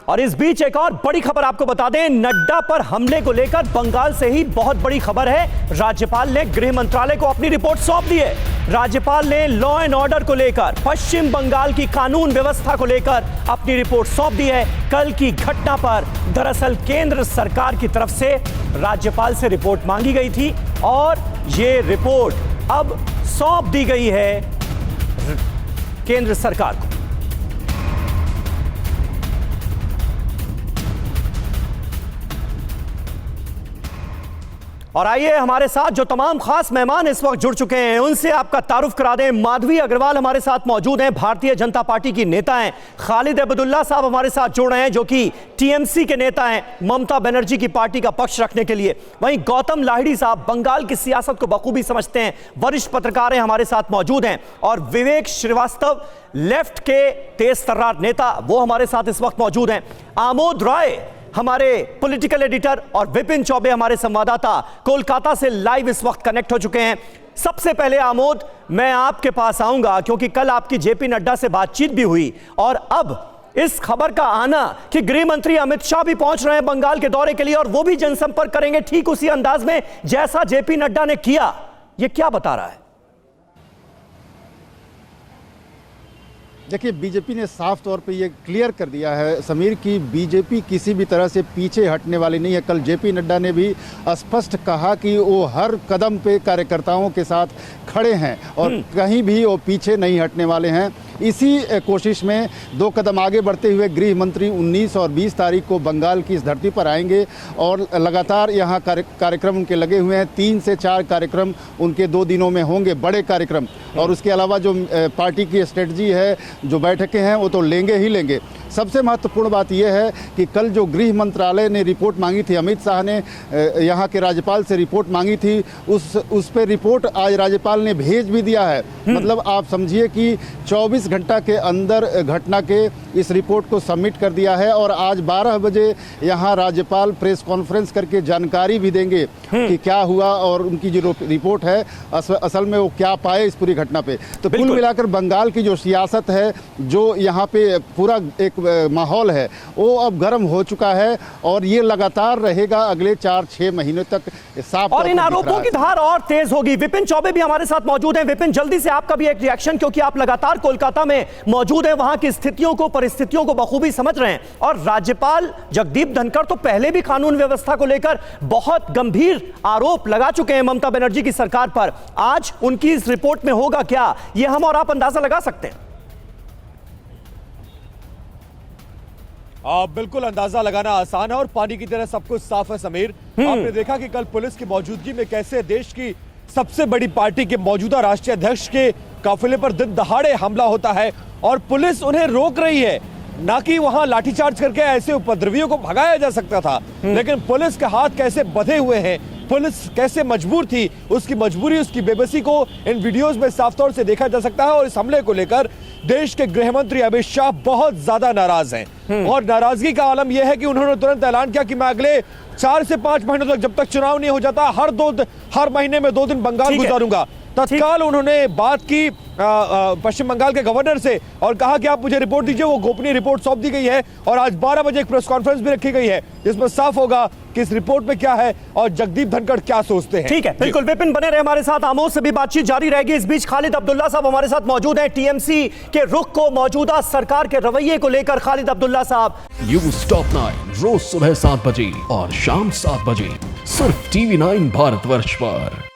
और इस बीच एक और बड़ी खबर आपको बता दें, नड्डा पर हमले को लेकर बंगाल से ही बहुत बड़ी खबर है। राज्यपाल ने गृह मंत्रालय को अपनी रिपोर्ट सौंप दी है। राज्यपाल ने लॉ एंड ऑर्डर को लेकर, पश्चिम बंगाल की कानून व्यवस्था को लेकर अपनी रिपोर्ट सौंप दी है। कल की घटना पर दरअसल केंद्र सरकार की तरफ से राज्यपाल से रिपोर्ट मांगी गई थी और यह रिपोर्ट अब सौंप दी गई है केंद्र सरकार को। और आइए हमारे साथ जो तमाम खास मेहमान इस वक्त जुड़ चुके हैं उनसे आपका तारुफ करा दें। माधवी अग्रवाल हमारे साथ मौजूद हैं, भारतीय जनता पार्टी की नेता हैं। खालिद अब्दुल्ला साहब हमारे साथ जुड़ रहे हैं जो कि टीएमसी के नेता हैं, ममता बनर्जी की पार्टी का पक्ष रखने के लिए। वहीं गौतम लाहिड़ी साहब बंगाल की सियासत को बखूबी समझते हैं, वरिष्ठ पत्रकार हैं, हमारे साथ मौजूद हैं। और विवेक श्रीवास्तव लेफ्ट के तेज तर्रार नेता, वो हमारे साथ इस वक्त मौजूद हैं। आमोद राय हमारे पॉलिटिकल एडिटर और विपिन चौबे हमारे संवाददाता कोलकाता से लाइव इस वक्त कनेक्ट हो चुके हैं। सबसे पहले आमोद, मैं आपके पास आऊंगा क्योंकि कल आपकी जेपी नड्डा से बातचीत भी हुई और अब इस खबर का आना कि गृह मंत्री अमित शाह भी पहुंच रहे हैं बंगाल के दौरे के लिए और वो भी जनसंपर्क करेंगे ठीक उसी अंदाज में जैसा जेपी नड्डा ने किया, ये क्या बता रहा है? देखिए, बीजेपी ने साफ तौर पे ये क्लियर कर दिया है समीर की बीजेपी किसी भी तरह से पीछे हटने वाली नहीं है। कल जेपी नड्डा ने भी स्पष्ट कहा कि वो हर कदम पे कार्यकर्ताओं के साथ खड़े हैं और कहीं भी वो पीछे नहीं हटने वाले हैं। इसी कोशिश में 2 कदम आगे बढ़ते हुए गृह मंत्री 19 और 20 तारीख को बंगाल की इस धरती पर आएंगे और लगातार यहाँ कार्यक्रम उनके लगे हुए हैं। 3 से 4 कार्यक्रम उनके 2 दिनों में होंगे, बड़े कार्यक्रम। और उसके अलावा जो पार्टी की स्ट्रेटजी है, जो बैठकें हैं, वो तो लेंगे ही लेंगे। सबसे महत्वपूर्ण बात यह है कि कल जो गृह मंत्रालय ने रिपोर्ट मांगी थी, अमित शाह ने यहाँ के राज्यपाल से रिपोर्ट मांगी थी, उस पर रिपोर्ट आज राज्यपाल ने भेज भी दिया है। मतलब आप समझिए कि 24 घंटा के अंदर घटना के इस रिपोर्ट को सबमिट कर दिया है और आज 12 बजे यहाँ राज्यपाल प्रेस कॉन्फ्रेंस करके जानकारी भी देंगे कि क्या हुआ और उनकी जो रिपोर्ट है असल में वो क्या पाए इस पूरी घटना पे। तो कुल मिलाकर बंगाल की जो सियासत है, जो यहाँ पे पूरा एक माहौल है, वो अब गर्म हो चुका है और ये लगातार रहेगा अगले 4-6 महीने तक साफ। और इन आरोपों की धार और तेज होगी। विपिन चौबे भी हमारे साथ मौजूद हैं। विपिन, जल्दी से आपका भी एक रिएक्शन, क्योंकि आप लगातार कोलकाता में मौजूद हैं, वहां की स्थितियों को, परिस्थितियों को बखूबी समझ रहे हैं। और राज्यपाल जगदीप धनखड़ तो पहले भी कानून व्यवस्था को लेकर बहुत गंभीर आरोप लगा चुके हैं ममता बनर्जी की सरकार पर। आज उनकी इस रिपोर्ट में होगा क्या, यह हम और आप अंदाजा लगा सकते हैं? बिल्कुल अंदाजा लगाना आसान है और पानी की तरह सब कुछ साफ है समीर। आपने देखा कि कल पुलिस की मौजूदगी में कैसे देश की सबसे बड़ी पार्टी के मौजूदा राष्ट्रीय अध्यक्ष के काफिले पर दिन दहाड़े हमला होता है और पुलिस उन्हें रोक रही है। ना कि वहां लाठीचार्ज करके ऐसे उपद्रवियों को भगाया जा सकता था, लेकिन पुलिस के हाथ कैसे बंधे हुए हैं, पुलिस कैसे मजबूर थी, उसकी मजबूरी, उसकी बेबसी को इन वीडियोस में साफ तौर से देखा जा सकता है। और इस हमले को लेकर देश के गृह मंत्री अमित शाह बहुत ज्यादा नाराज हैं और नाराजगी का आलम यह है कि उन्होंने तुरंत ऐलान किया कि मैं अगले 4 से 5 महीनों तक, जब तक चुनाव नहीं हो जाता, हर महीने में 2 दिन बंगाल गुजारूंगा। तत्काल उन्होंने बात की पश्चिम बंगाल के गवर्नर से और कहा कि आप मुझे रिपोर्ट दीजिए। वो गोपनीय रिपोर्ट सौंप दी गई है और आज 12 बजे एक प्रेस कॉन्फ्रेंस भी रखी गई है जिसमें साफ होगा कि इस रिपोर्ट में क्या है और जगदीप धनखड़ क्या सोचते हैं। ठीक है, बिल्कुल। विपिन बने रहे हमारे साथ, आमोद से भी बातचीत जारी रहेगी। इस बीच खालिद अब्दुल्ला साहब हमारे साथ मौजूद हैं, टीएमसी के रुख को, मौजूदा सरकार के रवैये को लेकर। खालिद अब्दुल्ला साहब। न्यूज़ टॉप 9 रोज सुबह 7 बजे और शाम 7 बजे सिर्फ TV9 भारतवर्ष पर।